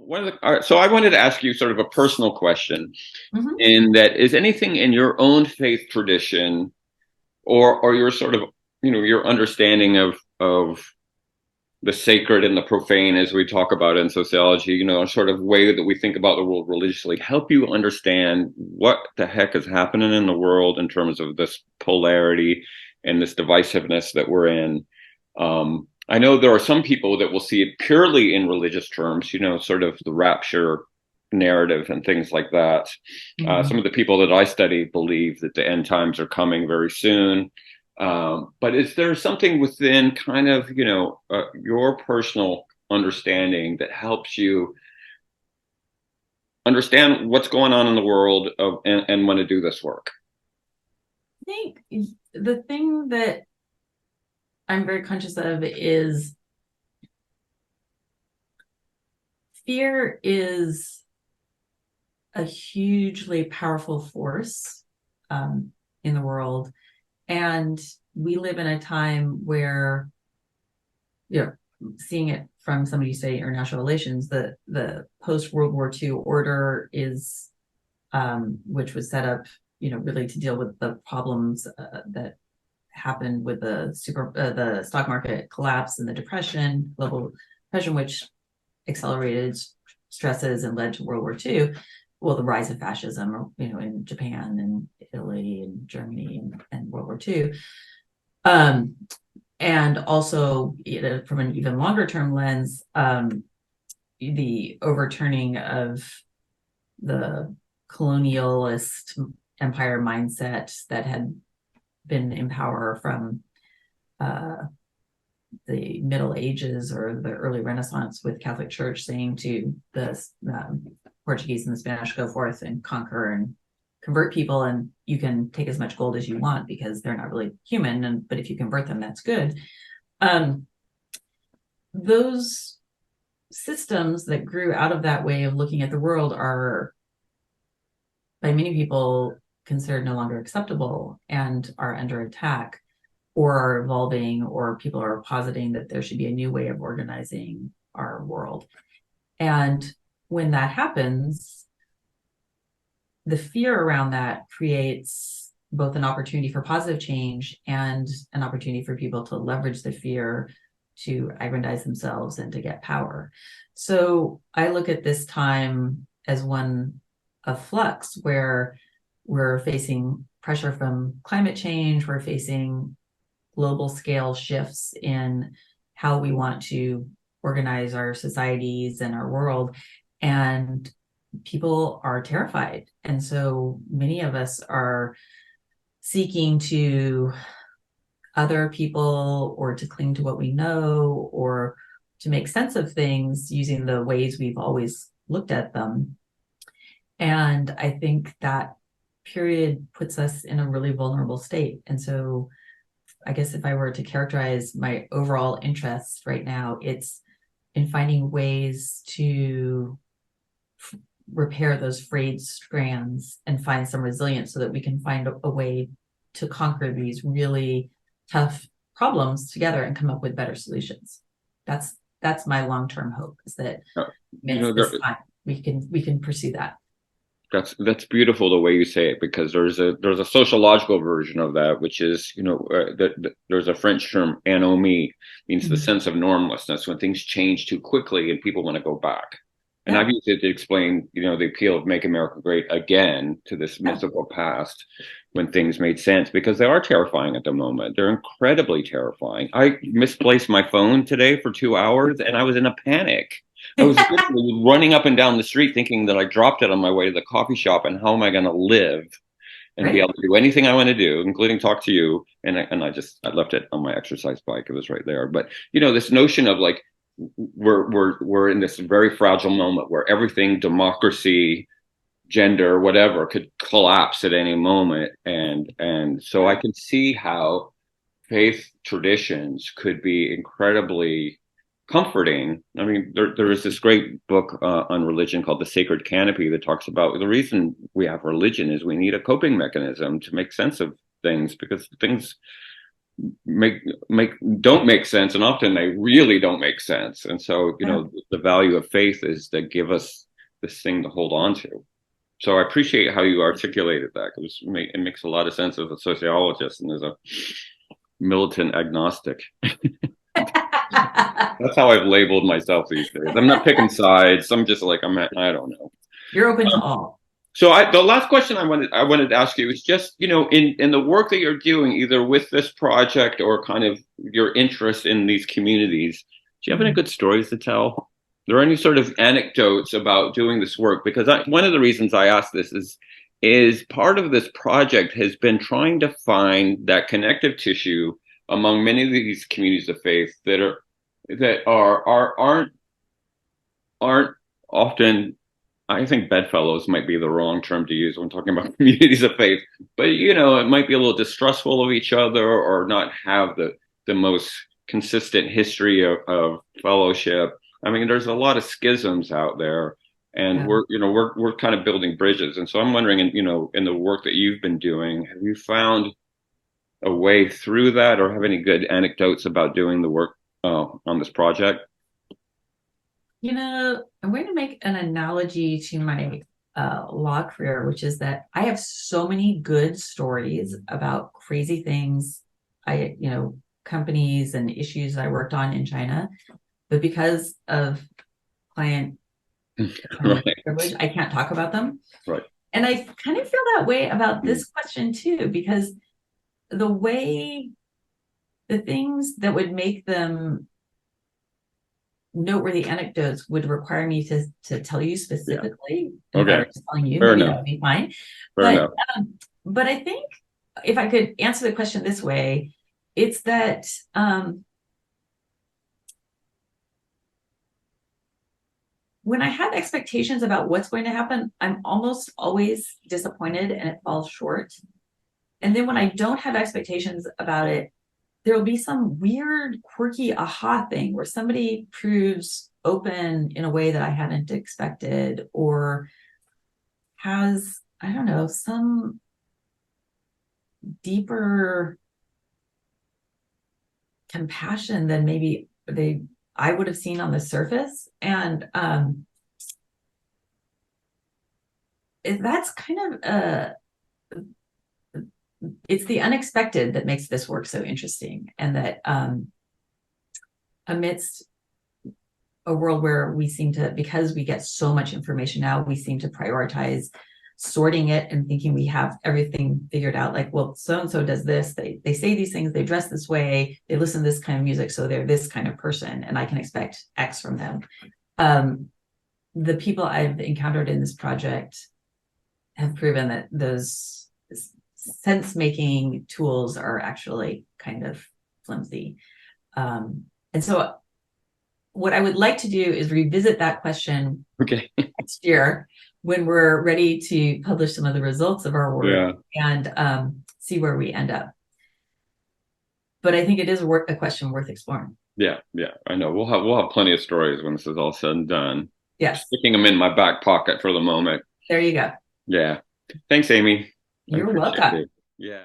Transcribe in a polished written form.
all right, so I wanted to ask you sort of a personal question. Hmm. In that, is anything in your own faith tradition, or your sort of, your understanding of the sacred and the profane, as we talk about in sociology, a sort of way that we think about the world religiously, help you understand what the heck is happening in the world in terms of this polarity and this divisiveness that we're in? I know there are some people that will see it purely in religious terms, sort of the rapture narrative and things like that. Some Hmm. of the people that I study believe that the end times are coming very soon. But is there something within kind of, your personal understanding that helps you understand what's going on in the world and want to do this work? I think the thing that I'm very conscious of is fear is a hugely powerful force um, in the world. And we live in a time where, you know, seeing it from somebody you say international relations, the post World War II order is, which was set up, really to deal with the problems that happened with the stock market collapse and the global depression, which accelerated stresses and led to World War II. Well, the rise of fascism, in Japan and Italy and Germany and World War II. Um, and also, from an even longer term lens, the overturning of the colonialist empire mindset that had been in power from uh, the Middle Ages or the early Renaissance, with Catholic Church saying to the Portuguese and the Spanish, go forth and conquer and convert people, and you can take as much gold as you want because they're not really human, but if you convert them, that's good. Um, those systems that grew out of that way of looking at the world are, by many people, considered no longer acceptable and are under attack, or are evolving, or people are positing that there should be a new way of organizing our world. And when that happens, the fear around that creates both an opportunity for positive change and an opportunity for people to leverage the fear to aggrandize themselves and to get power. So I look at this time as one of flux, where we're facing pressure from climate change, we're facing global scale shifts in how we want to organize our societies and our world. And people are terrified. And so many of us are seeking to other people, or to cling to what we know, or to make sense of things using the ways we've always looked at them. And I think that period puts us in a really vulnerable state. And so I guess if I were to characterize my overall interest right now, it's in finding ways to repair those frayed strands and find some resilience so that we can find a way to conquer these really tough problems together and come up with better solutions. That's my long-term hope, is that Uh, you know, amidst this time we can pursue that. that's beautiful the way you say it, because there's a sociological version of that, which is, there's a French term anomie, means the Mhm. sense of normlessness, when things change too quickly and people want to go back. And I've Yeah, used it to explain, the appeal of Make America Great Again to this yeah. mythical past, when things made sense, because they are terrifying at the moment. They're incredibly terrifying. I misplaced my phone today for 2 hours and I was in a panic. I was literally running up and down the street thinking that I dropped it on my way to the coffee shop, and how am I going to live and be Right. able to do anything I want to do, including talk to you. And I left it on my exercise bike. It was right there. But this notion of like, we're in this very fragile moment where everything, democracy, gender, whatever, could collapse at any moment. And so I Yeah. can see how faith traditions could be incredibly comforting. I mean, there is this great book on religion called The Sacred Canopy that talks about the reason we have religion is we need a coping mechanism to make sense of things, because things make make don't make sense, and often they really don't make sense. And so, Yeah. the value of faith is to give us this thing to hold on to. So I appreciate how you articulated that, because it makes a lot of sense as a sociologist and as a militant agnostic. That's how I've labeled myself these days. I'm not picking sides. I'm just like, I don't know. You're open to all. So the last question I wanted to ask you is just, in the work that you're doing, either with this project or kind of your interest in these communities, do you have any Mhm. good stories to tell? Are there any sort of anecdotes about doing this work? Because one of the reasons I ask this is part of this project has been trying to find that connective tissue among many of these communities of faith that aren't often. I think bedfellows might be the wrong term to use when talking about communities of faith, but it might be a little distrustful of each other or not have the most consistent history of fellowship. I mean, there's a lot of schisms out there, and Yeah. we're kind of building bridges. And so I'm wondering, in the work that you've been doing, have you found a way through that, or have any good anecdotes about doing the work on this project? I'm going to make an analogy to my law career, which is that I have so many good stories about crazy things companies and issues I worked on in China, but because of client Right, privilege, I can't talk about them. right. And I kind of feel that way about Mm. this question too, because the way the things that would make them noteworthy anecdotes would require me to tell you Yeah. specifically. And if I Okay. were just telling you, Fair maybe that enough. would be fine. Fair But enough. but I think if I could answer the question this way, it's that when I have expectations about what's going to happen, I'm almost always disappointed and it falls short. And then when I don't have expectations about it, there will be some weird, quirky aha thing where somebody proves open in a way that I hadn't expected, or has, I don't know, some deeper compassion than maybe I would have seen on the surface. And that's kind of it's the unexpected that makes this work so interesting. And that amidst a world where we seem to, because we get so much information now, we seem to prioritize sorting it and thinking we have everything figured out. Like, well, so and so does this, they say these things, they dress this way, they listen to this kind of music, so they're this kind of person and I can expect X from them. The people I've encountered in this project have proven that those sense making tools are actually kind of flimsy. And so what I would like to do is revisit that question Okay. next year when we're ready to publish some of the results of our work Yeah. and see where we end up. But I think it is a question worth exploring. Yeah. Yeah. I know. We'll have plenty of stories when this is all said and done. Yes, Sticking them in my back pocket for the moment. there you go. Yeah. Thanks, Amy. I You're appreciate welcome. it. Yeah.